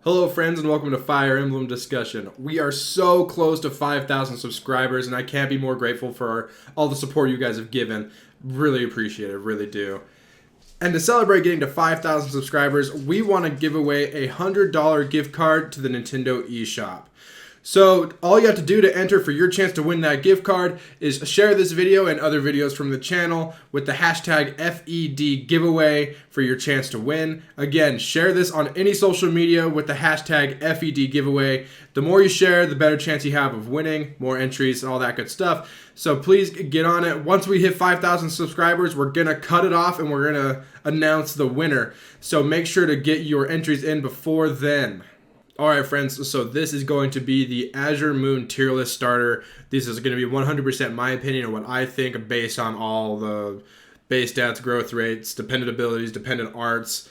Hello friends and welcome to Fire Emblem Discussion. We are so close to 5,000 subscribers and I can't be more grateful for all the support you guys have given. Really appreciate it, really do. And to celebrate getting to 5,000 subscribers, we want to give away a $100 gift card to the Nintendo eShop. So all you have to do to enter for your chance to win that gift card is share this video and other videos from the channel with the hashtag FED giveaway for your chance to win. Again, share this on any social media with the hashtag FED giveaway. The more you share, the better chance you have of winning, more entries and all that good stuff. So please get on it. Once we hit 5,000 subscribers, we're going to cut it off and we're going to announce the winner. So make sure to get your entries in before then. Alright friends, so this is going to be the Azure Moon tier list starter. This is going to be 100% my opinion and what I think based on all the base stats, growth rates, dependent abilities, dependent arts,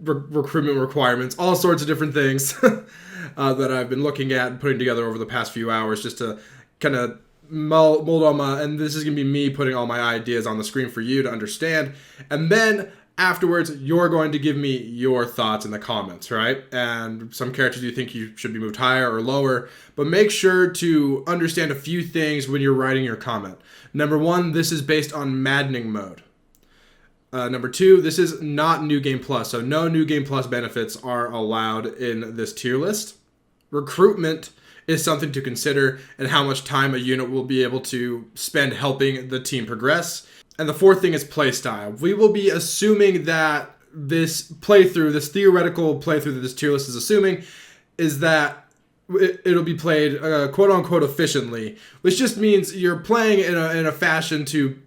recruitment requirements, all sorts of different things that I've been looking at and putting together over the past few hours just to kind of mold all my, and this is going to be me putting all my ideas on the screen for you to understand. And then afterwards, you're going to give me your thoughts in the comments, right? And some characters you think you should be moved higher or lower, but make sure to understand a few things when you're writing your comment. Number one, this is based on maddening mode. Number two, this is not New Game Plus, so no New Game Plus benefits are allowed in this tier list. Recruitment is something to consider and how much time a unit will be able to spend helping the team progress. And the fourth thing is playstyle. We will be assuming that this playthrough, this theoretical playthrough that this tier list is assuming, is that it'll be played quote-unquote efficiently, which just means you're playing in a fashion to,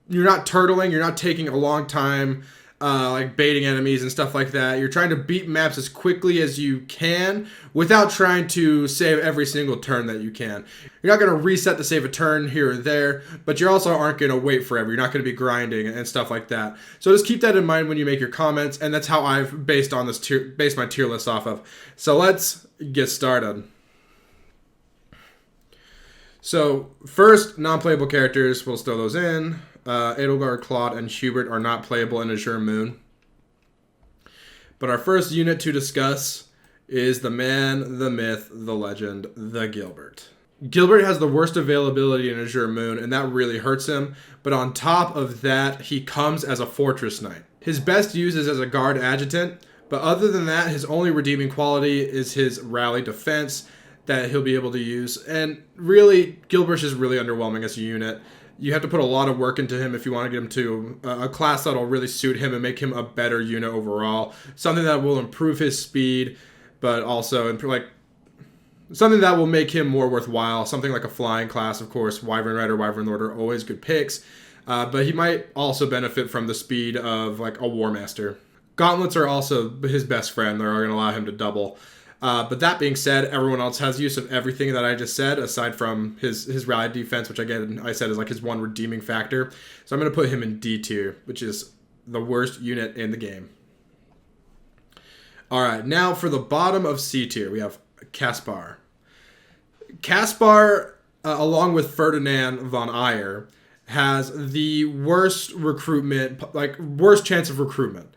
you're not turtling, you're not taking a long time, like baiting enemies and stuff like that. You're trying to beat maps as quickly as you can without trying to save every single turn that you can. You're not going to reset to save a turn here or there, but you also aren't going to wait forever. You're not going to be grinding and stuff like that. So just keep that in mind when you make your comments, and that's how I've based my tier list off of. So let's get started. So first, non-playable characters, we'll throw those in. Edelgard, Claude, and Hubert are not playable in Azure Moon. But our first unit to discuss is the man, the myth, the legend, the Gilbert. Gilbert has the worst availability in Azure Moon, and that really hurts him. But on top of that, he comes as a Fortress Knight. His best use is as a guard adjutant, but other than that, his only redeeming quality is his rally defense that he'll be able to use. And really, Gilbert's is really underwhelming as a unit. You have to put a lot of work into him if you want to get him to a class that'll really suit him and make him a better unit overall. Something that will improve his speed, but also something that will make him more worthwhile. Something like a flying class, of course. Wyvern Rider, Wyvern Lord are always good picks. But he might also benefit from the speed of like a War Master. Gauntlets are also his best friend. They're going to allow him to double. But that being said, everyone else has use of everything that I just said, aside from his rally defense, which again I said is like his one redeeming factor. So I'm going to put him in D tier, which is the worst unit in the game. All right, now for the bottom of C tier, we have Kaspar. Kaspar, along with Ferdinand von Eyre, has the worst recruitment, worst chance of recruitment.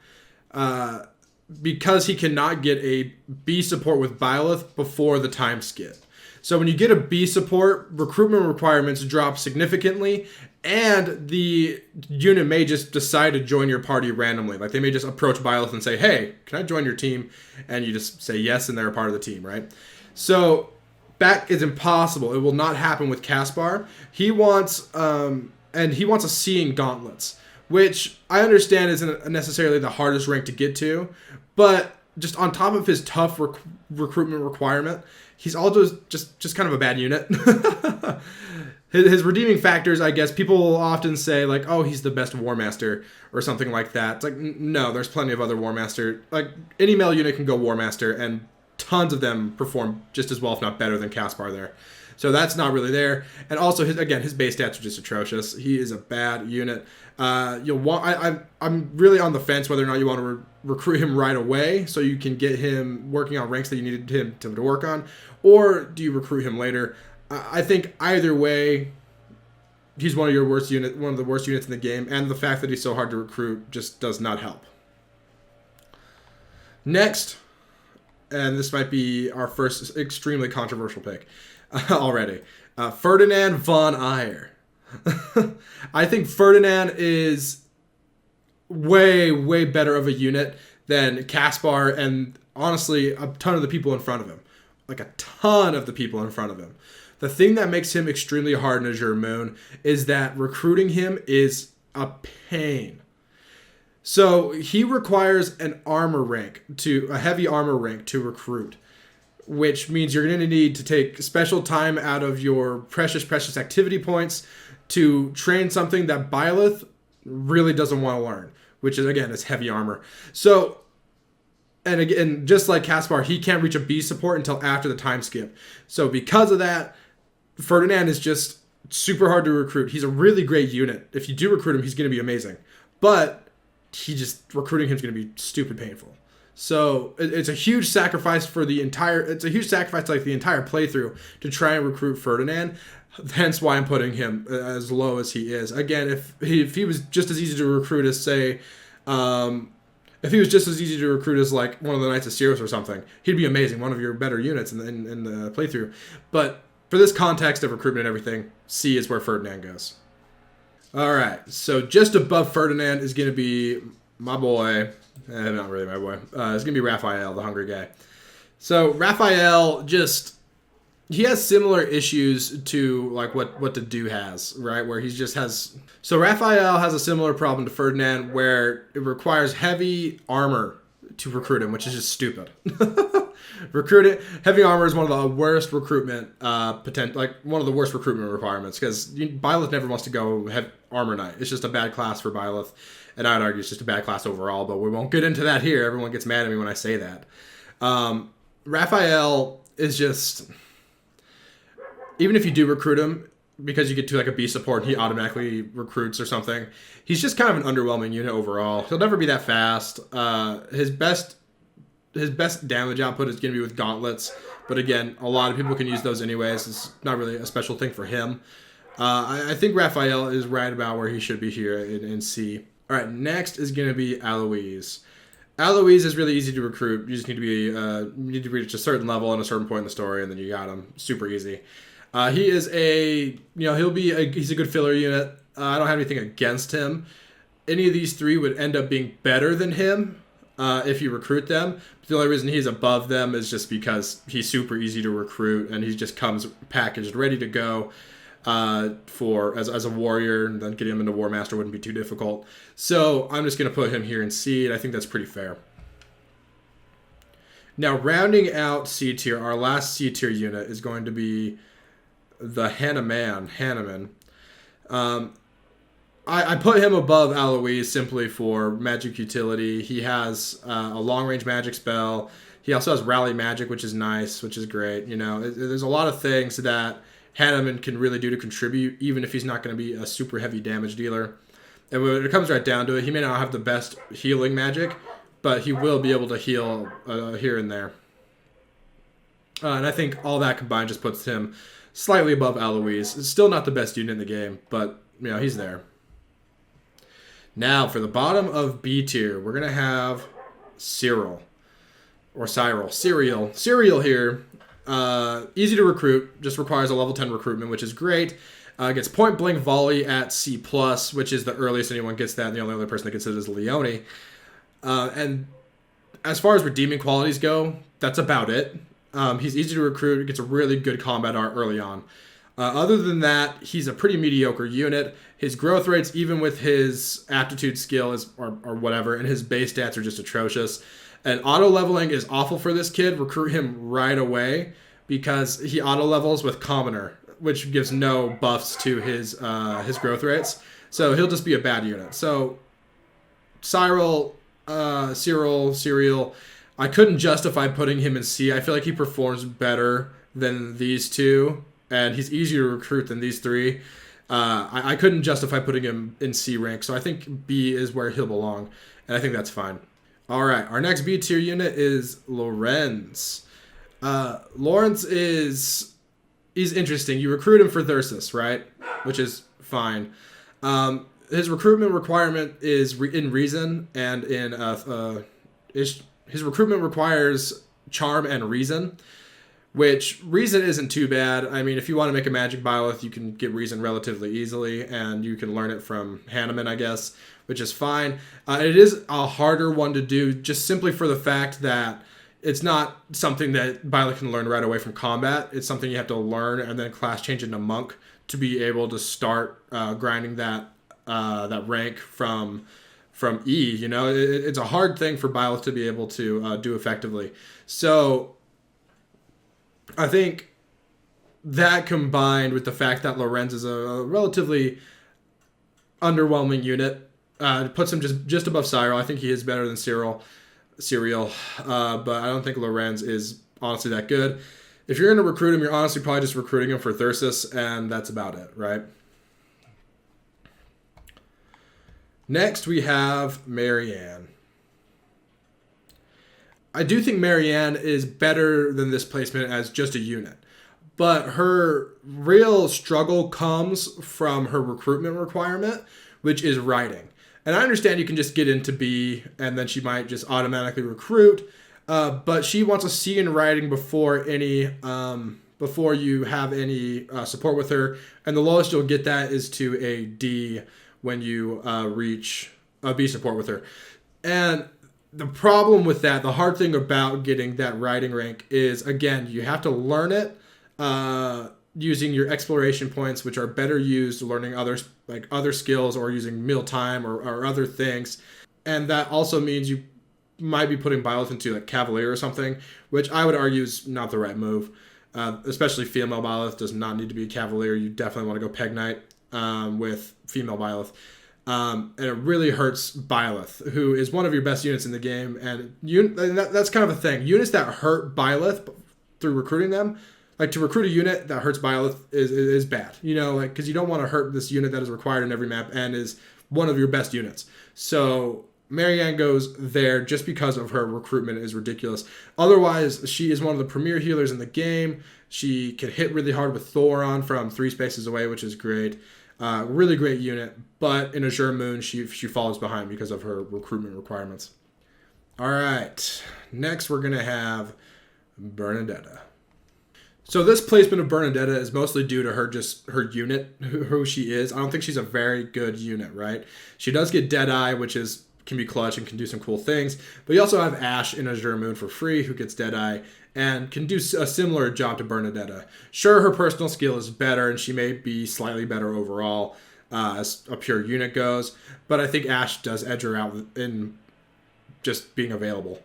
Because he cannot get a B support with Byleth before the time skip. So when you get a B support, recruitment requirements drop significantly, and the unit may just decide to join your party randomly. Like they may just approach Byleth and say, hey, can I join your team? And you just say yes, and they're a part of the team, right? So that is impossible. It will not happen with Kaspar. He wants a Seeing Gauntlets, which I understand isn't necessarily the hardest rank to get to, but just on top of his tough recruitment requirement, he's also just kind of a bad unit. His redeeming factors, I guess, people will often say, like, oh, he's the best War Master or something like that. It's like, no, there's plenty of other War Master. Like, any male unit can go War Master, and tons of them perform just as well, if not better, than Kaspar there. So that's not really there. And also, his base stats are just atrocious. He is a bad unit. I'm really on the fence whether or not you want to recruit him right away so you can get him working on ranks that you needed him to work on, or do you recruit him later? I think either way, he's one of the worst units in the game, and the fact that he's so hard to recruit just does not help. Next, and this might be our first extremely controversial pick already. Ferdinand von Eyre. I think Ferdinand is way, way better of a unit than Kaspar and honestly a ton of the people in front of him. Like a ton of the people in front of him. The thing that makes him extremely hard in Azure Moon is that recruiting him is a pain. So he requires a heavy armor rank to recruit, which means you're going to need to take special time out of your precious activity points to train something that Byleth really doesn't want to learn, which is, again, is heavy armor. So, and again, just like Kaspar, he can't reach a B support until after the time skip. So because of that, Ferdinand is just super hard to recruit. He's a really great unit. If you do recruit him, he's going to be amazing. But recruiting him is going to be stupid painful. So it's a huge sacrifice to the entire playthrough to try and recruit Ferdinand. Hence why I'm putting him as low as he is. Again, if he was just as easy to recruit as like one of the Knights of Sirius or something, he'd be amazing. One of your better units in the playthrough. But for this context of recruitment and everything, C is where Ferdinand goes. All right, so just above Ferdinand is going to be my boy. Not really my boy. It's going to be Rafael, the hungry guy. So Rafael he has similar issues to like what the dude has, right? Where he just has... So Rafael has a similar problem to Ferdinand where it requires heavy armor to recruit him, which is just stupid. Heavy armor is one of the worst recruitment one of the worst recruitment requirements because Byleth never wants to go armor knight. It's just a bad class for Byleth, and I'd argue it's just a bad class overall. But we won't get into that here. Everyone gets mad at me when I say that. Rafael is just, even if you do recruit him because you get to like a B support and he automatically recruits or something, he's just kind of an underwhelming unit overall. He'll never be that fast. His best damage output is going to be with gauntlets, but again, a lot of people can use those anyways. It's not really a special thing for him. I think Rafael is right about where he should be here in C. All right, next is going to be Alois. Alois is really easy to recruit. You just need to reach a certain level and a certain point in the story, and then you got him. Super easy. He is he's a good filler unit. I don't have anything against him. Any of these three would end up being better than him if you recruit them. The only reason he's above them is just because he's super easy to recruit and he just comes packaged, ready to go as a warrior, and then getting him into War Master wouldn't be too difficult. So I'm just going to put him here in C, and I think that's pretty fair. Now, rounding out C tier, our last C tier unit is going to be the Hanuman. I put him above Alois simply for magic utility. He has a long-range magic spell. He also has rally magic, which is nice, which is great. There's a lot of things that Hanuman can really do to contribute, even if he's not going to be a super heavy damage dealer. And when it comes right down to it, he may not have the best healing magic, but he will be able to heal here and there. And I think all that combined just puts him slightly above Alois. It's still not the best unit in the game, but he's there. Now, for the bottom of B tier, we're going to have Cyril. Cyril here. Easy to recruit. Just requires a level 10 recruitment, which is great. Gets point blank volley at C+, which is the earliest anyone gets that, and the only other person that gets it is Leone. And as far as redeeming qualities go, that's about it. He's easy to recruit. Gets a really good combat art early on. Other than that, he's a pretty mediocre unit. His growth rates, even with his aptitude skill or whatever, and his base stats are just atrocious. And auto leveling is awful for this kid. Recruit him right away because he auto levels with Commoner, which gives no buffs to his growth rates. So he'll just be a bad unit. So Cyril, I couldn't justify putting him in C. I feel like he performs better than these two, and he's easier to recruit than these three. I couldn't justify putting him in C rank, so I think B is where he'll belong, and I think that's fine. All right, our next B tier unit is Lorenz. Lorenz he's interesting. You recruit him for Thyrsus, right? Which is fine. His recruitment requirement is in reason, and his recruitment requires Charm and Reason, which Reason isn't too bad. I mean, if you want to make a magic Byleth, you can get Reason relatively easily, and you can learn it from Hanuman, I guess, which is fine. It is a harder one to do just simply for the fact that it's not something that Byleth can learn right away from combat. It's something you have to learn and then class change into Monk to be able to start grinding that rank from E. You know, it's a hard thing for Byleth to be able to do effectively. So I think that combined with the fact that Lorenz is a relatively underwhelming unit puts him just above Cyril. I think he is better than Cyril, but I don't think Lorenz is honestly that good. If you're going to recruit him, you're honestly probably just recruiting him for Thyrsus, and that's about it, right? Next, we have Marianne. I do think Marianne is better than this placement as just a unit, but her real struggle comes from her recruitment requirement, which is writing. And I understand you can just get into B, and then she might just automatically recruit, but she wants a C in writing before you have any support with her, and the lowest you'll get that is to a D when you reach a B support with her. And the problem with that, the hard thing about getting that writing rank is, again, you have to learn it using your exploration points, which are better used learning other skills or using meal time or other things. And that also means you might be putting Byleth into like Cavalier or something, which I would argue is not the right move. Especially female Byleth does not need to be a Cavalier. You definitely want to go Peg Knight with female Byleth. And it really hurts Byleth, who is one of your best units in the game. And that's kind of a thing. Units that hurt Byleth through recruiting them, like to recruit a unit that hurts Byleth is bad. You know, like because you don't want to hurt this unit that is required in every map and is one of your best units. So Marianne goes there just because of her recruitment is ridiculous. Otherwise, she is one of the premier healers in the game. She can hit really hard with Thoron from 3 spaces away, which is great. Really great unit, but in Azure Moon, she falls behind because of her recruitment requirements. All right, next we're going to have Bernadette. So this placement of Bernadette is mostly due to her unit, who she is. I don't think she's a very good unit, right? She does get Deadeye, which can be clutch and can do some cool things, but you also have Ashe in Azure Moon for free, who gets Deadeye and can do a similar job to Bernadette. Sure, her personal skill is better, and she may be slightly better overall as a pure unit goes, but I think Ashe does edge her out in just being available.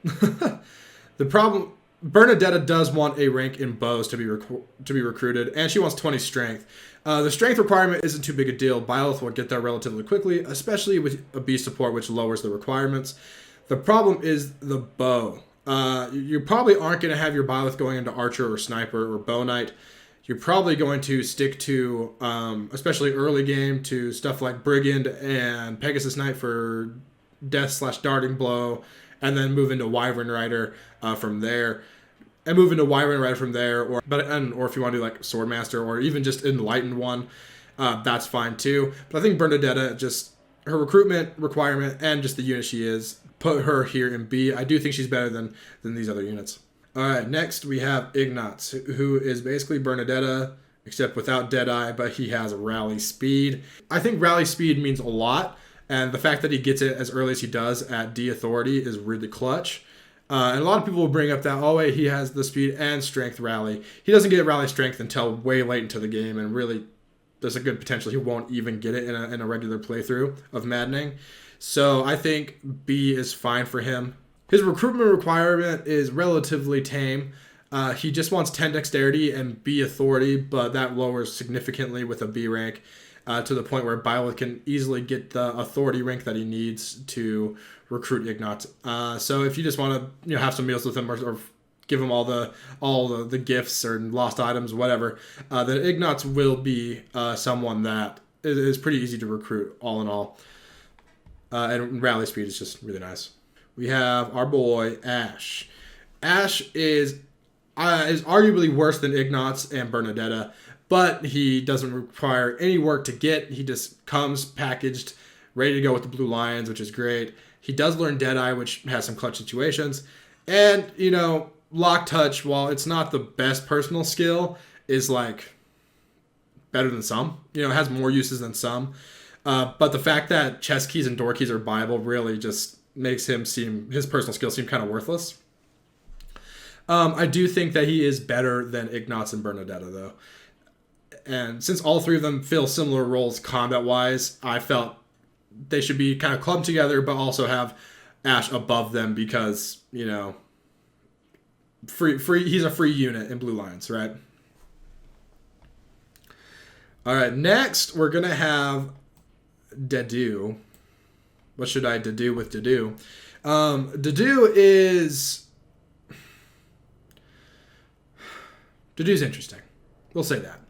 The problem, Bernadette does want a rank in bows to be recruited, and she wants 20 strength. The strength requirement isn't too big a deal. Byleth will get there relatively quickly, especially with a B support, which lowers the requirements. The problem is the bow. You probably aren't going to have your Byleth going into Archer or Sniper or Bow Knight. You're probably going to stick to, especially early game, to stuff like Brigand and Pegasus Knight for Death/Darting Blow, and then move into Wyvern Rider from there. And move into Wyvern Rider from there, or if you want to do like Swordmaster or even just Enlightened one, that's fine too. But I think Bernadette, just her recruitment requirement and just the unit she is, put her here in B. I do think she's better than these other units. All right, next we have Ignatz, who is basically Bernadette, except without Deadeye, but he has rally speed. I think rally speed means a lot, and the fact that he gets it as early as he does at D authority is really clutch. And a lot of people will bring up that, oh wait, he has the speed and strength rally. He doesn't get rally strength until way late into the game, and really there's a good potential he won't even get it in a regular playthrough of Maddening. So I think B is fine for him. His recruitment requirement is relatively tame. He just wants 10 dexterity and B authority, but that lowers significantly with a B rank to the point where Byleth can easily get the authority rank that he needs to recruit Ignatz. So if you just want to have some meals with him or give him all the gifts or lost items, whatever, then Ignatz will be someone that is pretty easy to recruit all in all. And rally speed is just really nice. We have our boy Ashe. Ashe is arguably worse than Ignatz and Bernadette, but he doesn't require any work to get. He just comes packaged, ready to go with the Blue Lions, which is great. He does learn Deadeye, which has some clutch situations. And, Lock Touch, while it's not the best personal skill, is like better than some. It has more uses than some. But the fact that chess keys and door keys are viable really just makes his personal skill seem kind of worthless. I do think that he is better than Ignatz and Bernadette, though. And since all three of them fill similar roles combat-wise, I felt they should be kind of clubbed together, but also have Ash above them because, he's a free unit in Blue Lions, right? All right, next we're going to have Dedu. What should I do with Dedu? Dedu's interesting. We'll say that.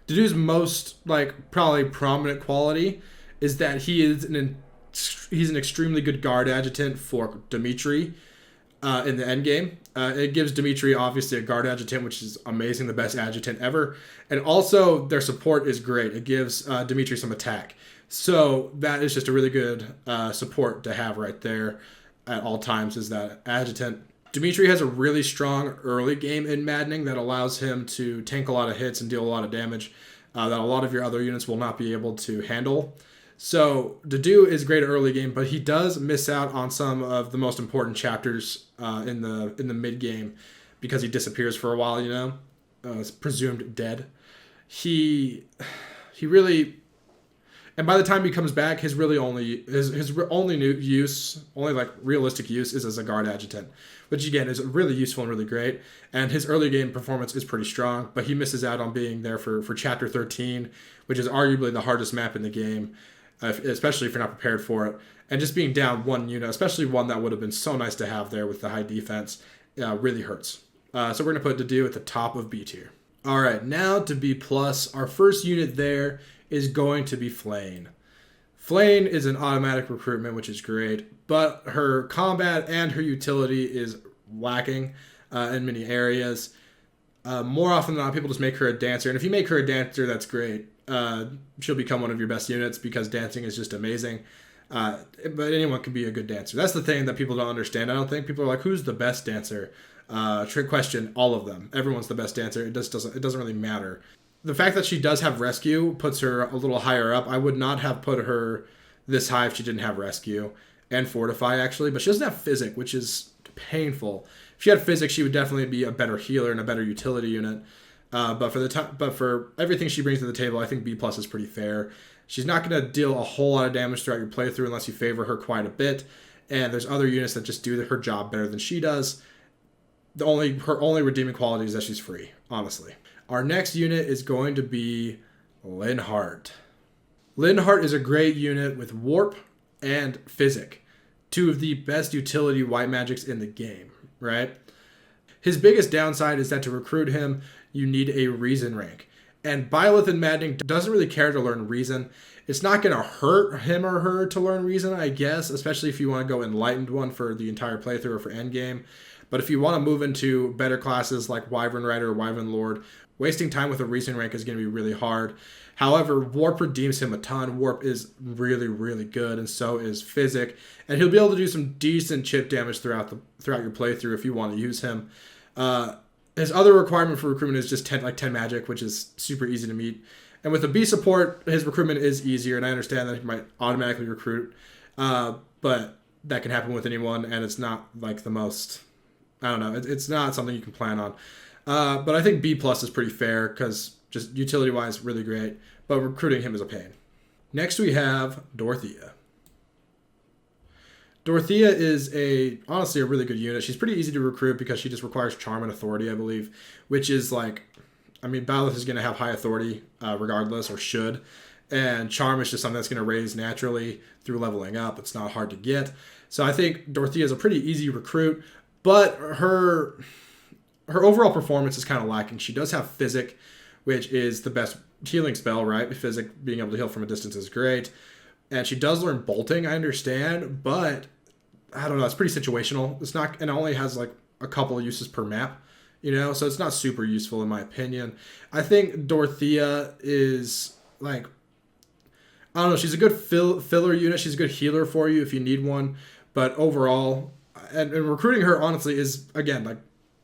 Dedu's most, probably prominent quality is that he's an extremely good guard adjutant for Dimitri in the endgame. It gives Dimitri, obviously, a guard adjutant, which is amazing, the best adjutant ever. And also, their support is great. It gives Dimitri some attack. So that is just a really good support to have right there at all times, is that adjutant. Dimitri has a really strong early game in maddening that allows him to tank a lot of hits and deal a lot of damage that a lot of your other units will not be able to handle. So Dedu is great at early game, but he does miss out on some of the most important chapters in the mid game because he disappears for a while. Is presumed dead. He really. And by the time he comes back, his only realistic use is as a guard adjutant, which again is really useful and really great. And his early game performance is pretty strong, but he misses out on being there for Chapter 13, which is arguably the hardest map in the game, especially if you're not prepared for it. And just being down one unit, especially one that would have been so nice to have there with the high defense, really hurts. So we're going to put Dedu at the top of B tier. All right, now to B+. Our first unit there is going to be Flane. Flane is an automatic recruitment, which is great, but her combat and her utility is lacking in many areas. More often than not, people just make her a dancer, and if you make her a dancer, that's great. She'll become one of your best units because dancing is just amazing. But anyone can be a good dancer. That's the thing that people don't understand. I don't think people are like, who's the best dancer? Trick question, all of them. Everyone's the best dancer. It doesn't really matter. The fact that she does have rescue puts her a little higher up. I would not have put her this high if she didn't have rescue and fortify, actually. But she doesn't have physic, which is painful. If she had physic, she would definitely be a better healer and a better utility unit. But for everything she brings to the table, I think B+ is pretty fair. She's not going to deal a whole lot of damage throughout your playthrough unless you favor her quite a bit. And there's other units that just do her job better than she does. Her only redeeming quality is that she's free, honestly. Our next unit is going to be Linhardt. Linhardt is a great unit with Warp and Physic, two of the best utility white magics in the game, right? His biggest downside is that to recruit him, you need a Reason rank. And Byleth and Maddening doesn't really care to learn Reason. It's not going to hurt him or her to learn Reason, I guess, especially if you want to go Enlightened one for the entire playthrough or for endgame. But if you want to move into better classes like Wyvern Rider or Wyvern Lord, wasting time with a Reason rank is going to be really hard. However, Warp redeems him a ton. Warp is really, really good, and so is Physic. And he'll be able to do some decent chip damage throughout your playthrough if you want to use him. His other requirement for recruitment is just 10 magic, which is super easy to meet. And with the B support, his recruitment is easier, and I understand that he might automatically recruit. But that can happen with anyone, and it's not like the most... I don't know. It's not something you can plan on. But I think B+ is pretty fair because just utility-wise, really great. But recruiting him is a pain. Next we have Dorothea. Dorothea is honestly a really good unit. She's pretty easy to recruit because she just requires Charm and Authority, I believe. Which is Byleth is going to have high authority regardless, or should. And Charm is just something that's going to raise naturally through leveling up. It's not hard to get. So I think Dorothea is a pretty easy recruit. But her overall performance is kind of lacking. She does have Physic, which is the best healing spell, right? Physic, being able to heal from a distance, is great. And she does learn Bolting, I understand, but I don't know. It's pretty situational. It's not, and it only has a couple of uses per map, so it's not super useful in my opinion. I think Dorothea is I don't know. She's a good filler unit. She's a good healer for you if you need one. But overall, and recruiting her honestly is, again,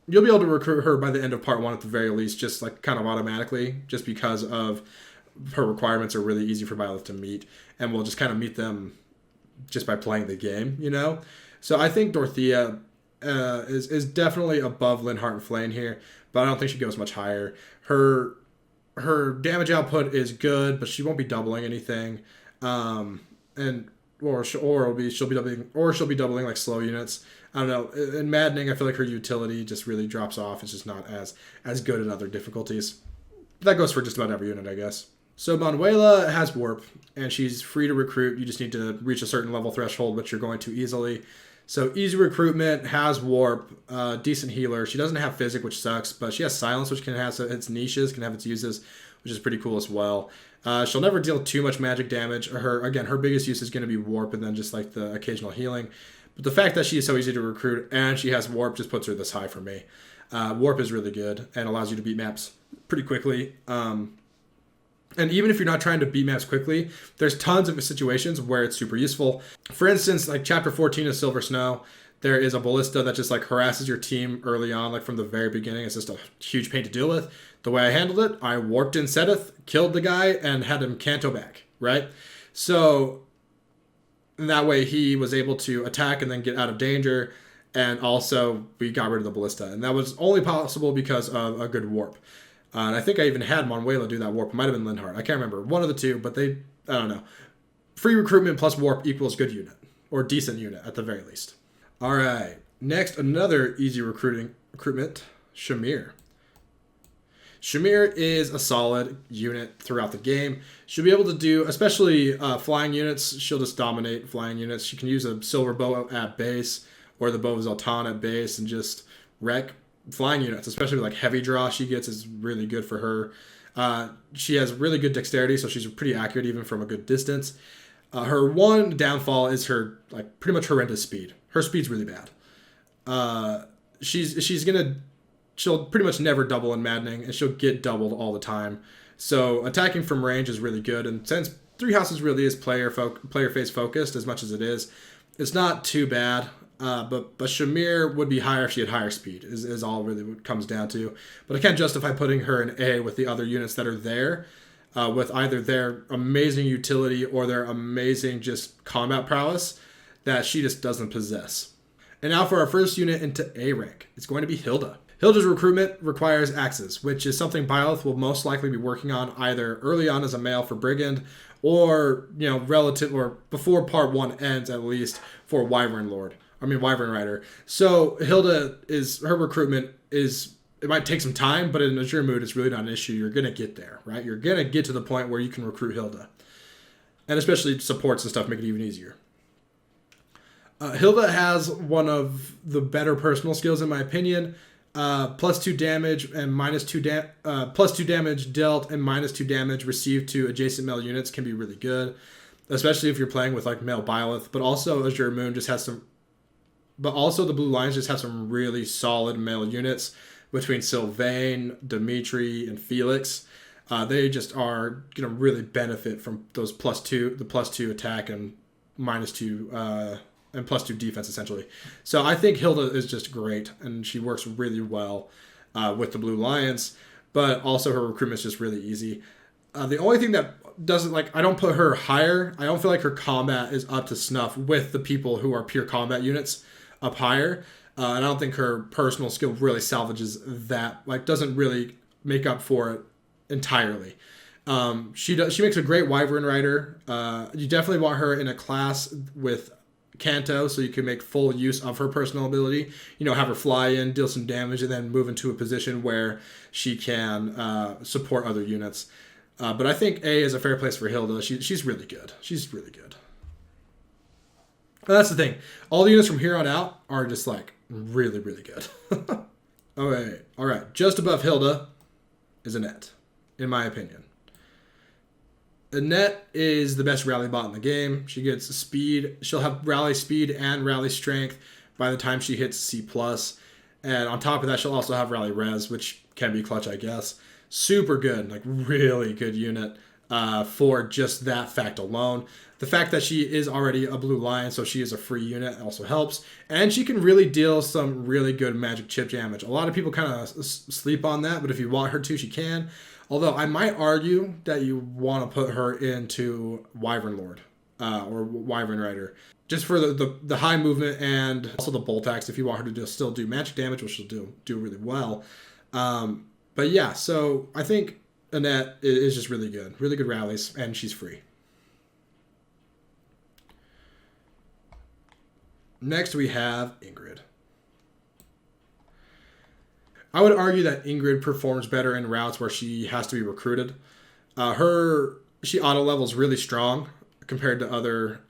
you'll be able to recruit her by the end of part 1 at the very least, just like kind of automatically, just because of her requirements are really easy for Byleth to meet, and we'll just kind of meet them just by playing the game, you know? So I think Dorothea is definitely above Linhardt and Flane here, but I don't think she goes much higher. Her damage output is good, but she won't be doubling anything, and she'll be doubling like slow units. I don't know. In Maddening, I feel like her utility just really drops off. It's just not as good in other difficulties. That goes for just about every unit, I guess. So Bonwele has Warp, and she's free to recruit. You just need to reach a certain level threshold, which you're going to easily. So easy recruitment, has Warp, decent healer. She doesn't have Physic, which sucks, but she has Silence, which can have its niches, can have its uses, which is pretty cool as well. She'll never deal too much magic damage. Her biggest use is going to be Warp and then just like the occasional healing. But the fact that she is so easy to recruit and she has Warp just puts her this high for me. Warp is really good and allows you to beat maps pretty quickly. And even if you're not trying to beat maps quickly, there's tons of situations where it's super useful. For instance, like Chapter 14 of Silver Snow, there is a ballista that just like harasses your team early on, like from the very beginning. It's just a huge pain to deal with. The way I handled it, I warped in Setteth, killed the guy, and had him canto back, right? So that way he was able to attack and then get out of danger, and also we got rid of the ballista. And that was only possible because of a good warp. And I think I even had Bonwele do that warp. It might have been Linhardt. I can't remember. One of the two, but I don't know. Free recruitment plus warp equals good unit. Or decent unit, at the very least. All right. Next, another easy recruitment, Shamir. Shamir is a solid unit throughout the game. She'll be able to do, especially flying units, she'll just dominate flying units. She can use a silver bow at base, or the bow of Zoltan at base, and just wreck flying units, especially with like heavy draw she gets is really good for her. She has really good dexterity, so she's pretty accurate even from a good distance. Her one downfall is her like pretty much horrendous speed. Her speed's really bad. She'll pretty much never double in Maddening, and she'll get doubled all the time. So attacking from range is really good, and since Three Houses really is player phase focused as much as it is, it's not too bad. But Shamir would be higher if she had higher speed, is all really what it comes down to. But I can't justify putting her in A with the other units that are there, with either their amazing utility or their amazing just combat prowess that she just doesn't possess. And now for our first unit into A rank, it's going to be Hilda. Hilda's recruitment requires axes, which is something Byleth will most likely be working on either early on as a male for Brigand, or relative or before part 1 ends at least for Wyvern Rider. So Hilda her recruitment it might take some time, but in Azure mood, it's really not an issue. You're going to get there, right? You're going to get to the point where you can recruit Hilda. And especially supports and stuff make it even easier. Hilda has one of the better personal skills, in my opinion. +2 damage and +2 damage dealt and -2 damage received to adjacent male units can be really good, especially if you're playing with like male Byleth. But also Azure Moon the Blue Lions just have some really solid male units between Sylvane, Dimitri, and Felix. They just are going to really benefit from those +2 attack and -2 and +2 defense, essentially. So I think Hilda is just great, and she works really well with the Blue Lions, but also her recruitment is just really easy. The only thing that doesn't, I don't put her higher. I don't feel like her combat is up to snuff with the people who are pure combat units up higher. And I don't think her personal skill really salvages that, doesn't really make up for it entirely. She makes a great Wyvern Rider. You definitely want her in a class with Canto, so you can make full use of her personal ability. Have her fly in, deal some damage, and then move into a position where she can support other units. But I think A is a fair place for Hilda. She's really good. She's really good. And that's the thing. All the units from here on out are just really, really good. All right. Just above Hilda is Annette, in my opinion. Annette is the best rally bot in the game. She gets speed. She'll have rally speed and rally strength by the time she hits C+. And on top of that, she'll also have rally res, which can be clutch, I guess. Super good, really good unit. for just that fact alone. The fact that she is already a blue lion, so she is a free unit, also helps. And she can really deal some really good magic chip damage. A lot of people kind of sleep on that, but if you want her to, she can. Although I might argue that you want to put her into Wyvern Lord or Wyvern Rider. Just for the high movement and also the bolt axe if you want her to just still do magic damage, which she'll do really well. But yeah, so I think Annette is just really good. Really good rallies, and she's free. Next, we have Ingrid. I would argue that Ingrid performs better in routes where she has to be recruited. She auto levels really strong compared to other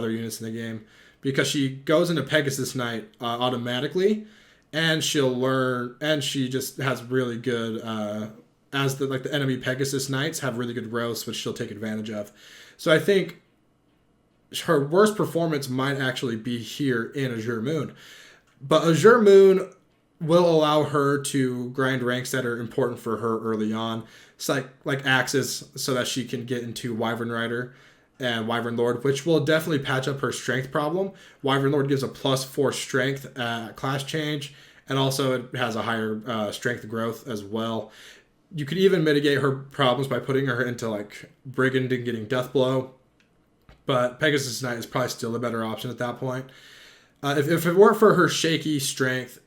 units in the game because she goes into Pegasus Knight automatically, and she'll learn, and she just has really good as the enemy Pegasus Knights have really good roasts, which she'll take advantage of. So I think her worst performance might actually be here in Azure Moon. But Azure Moon will allow her to grind ranks that are important for her early on. It's like axes, so that she can get into Wyvern Rider and Wyvern Lord, which will definitely patch up her strength problem. Wyvern Lord gives a +4 strength at class change, and also it has a higher strength growth as well. You could even mitigate her problems by putting her into like Brigand and getting Death Blow. But Pegasus Knight is probably still a better option at that point. If it weren't for her shaky strength,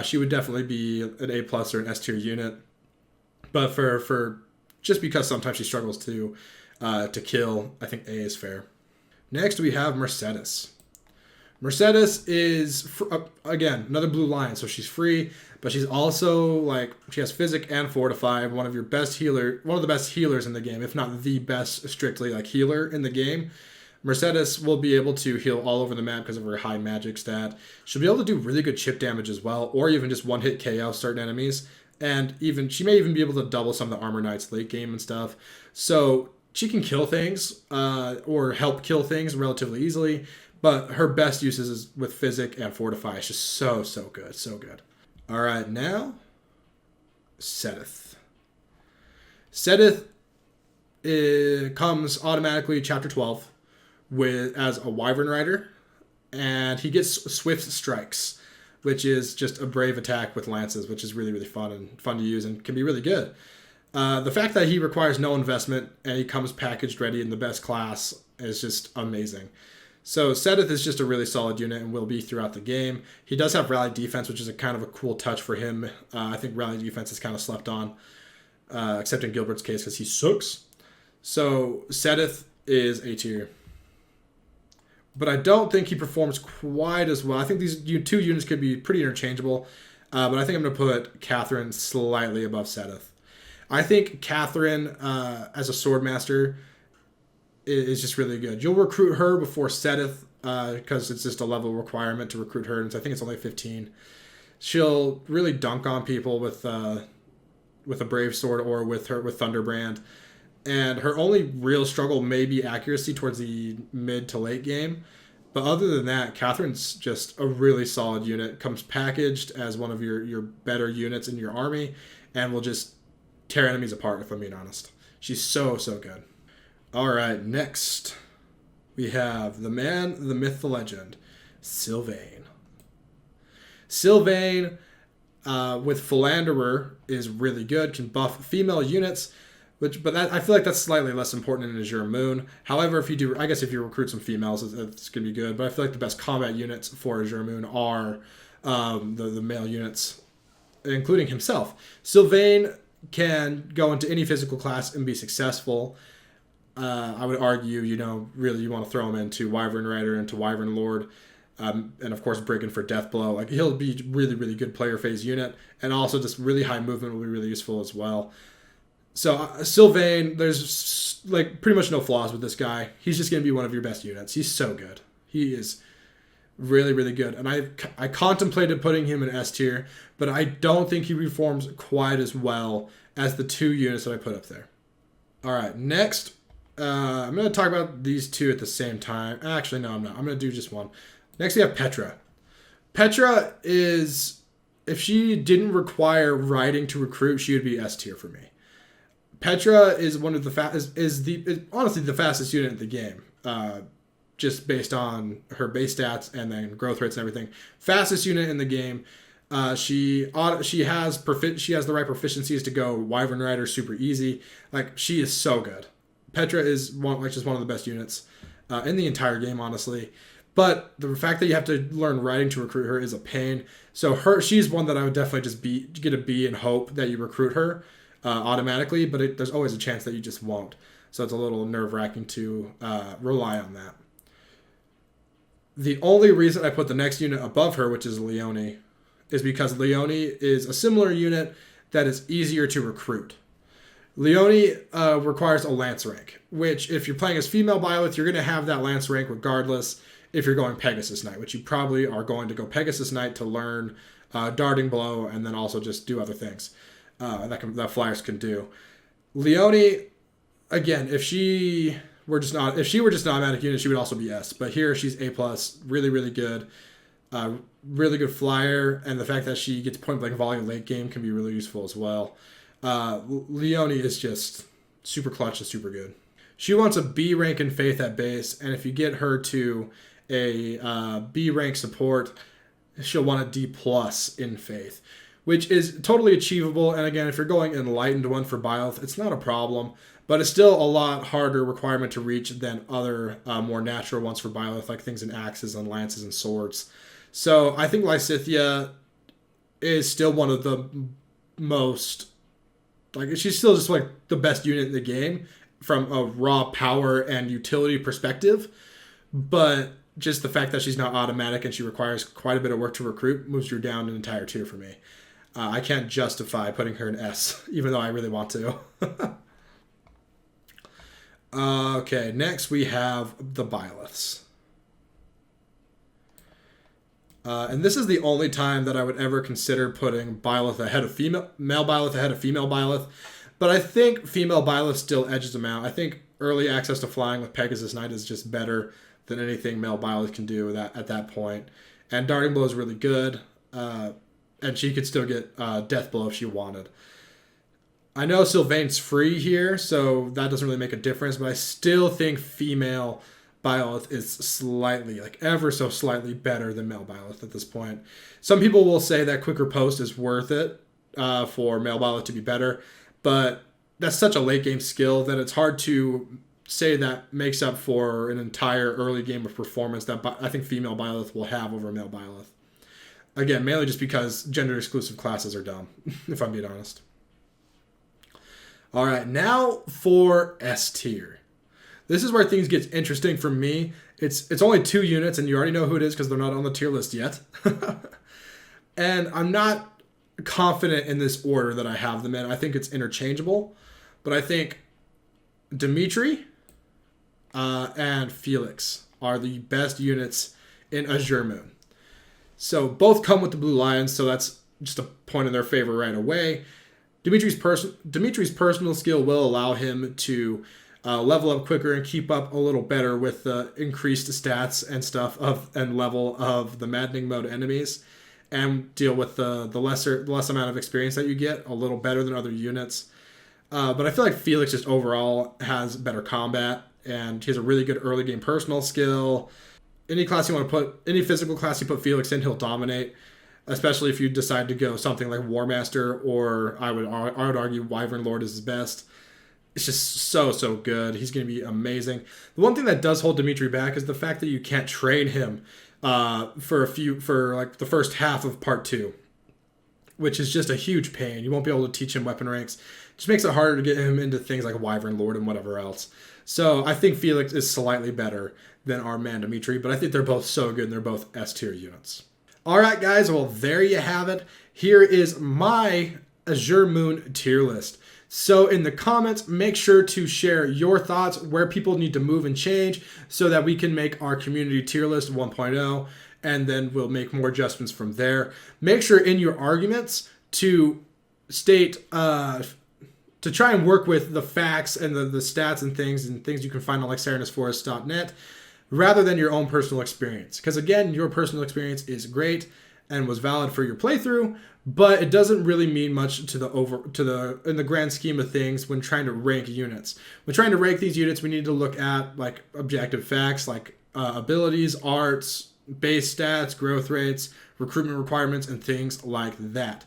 she would definitely be an A+ or an S tier unit. But for just because sometimes she struggles to kill, I think A is fair. Next we have Mercedes. Mercedes is again another blue lion, so she's free, but she's also she has physic and fortify. One of the best healers in the game, if not the best strictly healer in the game. Mercedes will be able to heal all over the map because of her high magic stat. She'll be able to do really good chip damage as well, or even just one-hit KO certain enemies. And she may even be able to double some of the armor knights late game and stuff. So she can kill things or help kill things relatively easily. But her best uses is with physic and fortify. It's just so good, so good. All right, now Setteth. Setteth comes automatically chapter 12 as a Wyvern Rider, and he gets Swift Strikes, which is just a brave attack with lances, which is really fun to use and can be really good. The fact that he requires no investment and he comes packaged ready in the best class is just amazing. So Setteth is just a really solid unit and will be throughout the game. He does have rally defense, which is a kind of a cool touch for him. I think rally defense is kind of slept on, except in Gilbert's case because he sucks. So Setteth is A tier. But I don't think he performs quite as well. I think these two units could be pretty interchangeable. But I think I'm going to put Catherine slightly above Setteth. I think Catherine, as a Swordmaster, is just really good. You'll recruit her before Setteth because it's just a level requirement to recruit her. And I think it's only 15. She'll really dunk on people with a Brave Sword or with Thunderbrand. And her only real struggle may be accuracy towards the mid to late game. But other than that, Catherine's just a really solid unit. Comes packaged as one of your better units in your army and will just tear enemies apart, if I'm being honest. She's so good. All right, next we have the man, the myth, the legend, Sylvane. Sylvane with Philanderer is really good. Can buff female units. But I feel like that's slightly less important in Azure Moon. However, if you recruit some females, it's going to be good. But I feel like the best combat units for Azure Moon are the male units, including himself. Sylvane can go into any physical class and be successful. I would argue, really you want to throw him into Wyvern Rider, into Wyvern Lord, and of course Brigand for Death Blow. He'll be really good player phase unit, and also just really high movement will be really useful as well. So Sylvane, there's pretty much no flaws with this guy. He's just going to be one of your best units. He's so good. He is really good. And I contemplated putting him in S tier, but I don't think he performs quite as well as the two units that I put up there. All right, next, I'm going to talk about these two at the same time. Actually, no, I'm not. I'm going to do just one. Next, we have Petra. Petra is, if she didn't require riding to recruit, she would be S tier for me. Petra is one of the honestly the fastest unit in the game. Just based on her base stats and then growth rates and everything. Fastest unit in the game. She has the right proficiencies to go Wyvern Rider super easy. Like, she is so good. Petra is just one of the best units in the entire game, honestly. But the fact that you have to learn writing to recruit her is a pain. So she's one that I would definitely just get a B and hope that you recruit her automatically. But there's always a chance that you just won't. So it's a little nerve-wracking to rely on that. The only reason I put the next unit above her, which is Leone, is because Leone is a similar unit that is easier to recruit. Leone requires a lance rank, which if you're playing as female Byleth, you're going to have that lance rank regardless if you're going Pegasus Knight, which you probably are going to go Pegasus Knight to learn Darting Blow and then also just do other things that flyers can do. Leone, again, if she were just an automatic unit, she would also be S. But here she's A+, really, really good. Really good flyer, and the fact that she gets point blank volley late game can be really useful as well. Leone is just super clutch and super good. She wants a B rank in Faith at base, and if you get her to a B rank support, she'll want a D+ in Faith, which is totally achievable. And again, if you're going Enlightened one for Byleth, it's not a problem, but it's still a lot harder requirement to reach than other more natural ones for Byleth, like things in axes and lances and swords. So I think Lysithea is still one of the most, she's still just the best unit in the game from a raw power and utility perspective. But just the fact that she's not automatic and she requires quite a bit of work to recruit moves her down an entire tier for me. I can't justify putting her in S, even though I really want to. Okay, next we have the Byleths. And this is the only time that I would ever consider putting male Byleth ahead of female Byleth. But I think female Byleth still edges them out. I think early access to flying with Pegasus Knight is just better than anything male Byleth can do at that point. And Darting Blow is really good. And she could still get Death Blow if she wanted. I know Sylvane's free here, so that doesn't really make a difference. But I still think female Byleth is slightly, ever so slightly better than male Byleth at this point. Some people will say that quicker post is worth it for male Byleth to be better, but that's such a late game skill that it's hard to say that makes up for an entire early game of performance that I think female Byleth will have over male Byleth. Again, mainly just because gender exclusive classes are dumb, if I'm being honest. All right, now for S tier. This is where things get interesting for me. It's only 2 units, and you already know who it is because they're not on the tier list yet. And I'm not confident in this order that I have them in. I think it's interchangeable. But I think Dimitri and Felix are the best units in Azure Moon. So both come with the Blue Lions, so that's just a point in their favor right away. Dimitri's personal skill will allow him to level up quicker and keep up a little better with the increased stats and stuff and level of the maddening mode enemies, and deal with the less amount of experience that you get a little better than other units. But I feel like Felix just overall has better combat, and he has a really good early game personal skill. Any physical class you put Felix in, he'll dominate. Especially if you decide to go something like War Master, or I would argue Wyvern Lord is his best. It's just so good. He's going to be amazing. The one thing that does hold Dimitri back is the fact that you can't train him for the first half of part 2, which is just a huge pain. You won't be able to teach him weapon ranks. It just makes it harder to get him into things like Wyvern Lord and whatever else. So I think Felix is slightly better than our man Dimitri, but I think they're both so good and they're both S tier units. All right, guys. Well, there you have it. Here is my Azure Moon tier list. So in the comments, make sure to share your thoughts where people need to move and change so that we can make our community tier list 1.0, and then we'll make more adjustments from there. Make sure in your arguments to state, to try and work with the facts and the stats and things you can find on serenusforest.net rather than your own personal experience. Because again, your personal experience is great. and was valid for your playthrough, but it doesn't really mean much in the grand scheme of things when trying to rank units. When trying to rank these units, we need to look at like objective facts like abilities, arts, base stats, growth rates, recruitment requirements, and things like that.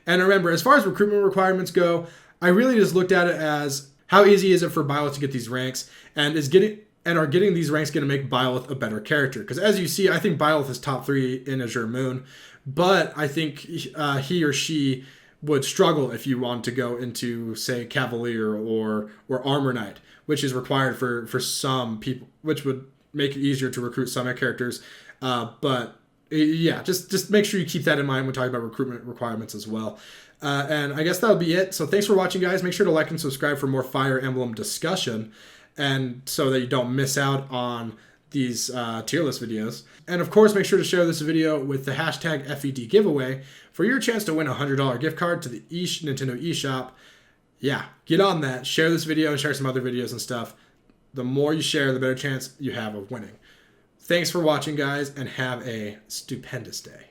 And remember, as far as recruitment requirements go, I really just looked at it as how easy is it for Byleth to get these ranks, and are getting these ranks going to make Byleth a better character? Because as you see, I think Byleth is top 3 in Azure Moon, but I think he or she would struggle if you want to go into, say, Cavalier or Armor Knight, which is required for some people, which would make it easier to recruit some characters. But yeah, just make sure you keep that in mind when talking about recruitment requirements as well. And I guess that'll be it. So thanks for watching, guys. Make sure to like and subscribe for more Fire Emblem discussion, and so that you don't miss out on these tier list videos. And of course, make sure to share this video with the hashtag FED giveaway for your chance to win a $100 gift card to the Nintendo eShop. Yeah, get on that. Share this video and share some other videos and stuff. The more you share, the better chance you have of winning. Thanks for watching, guys, and have a stupendous day.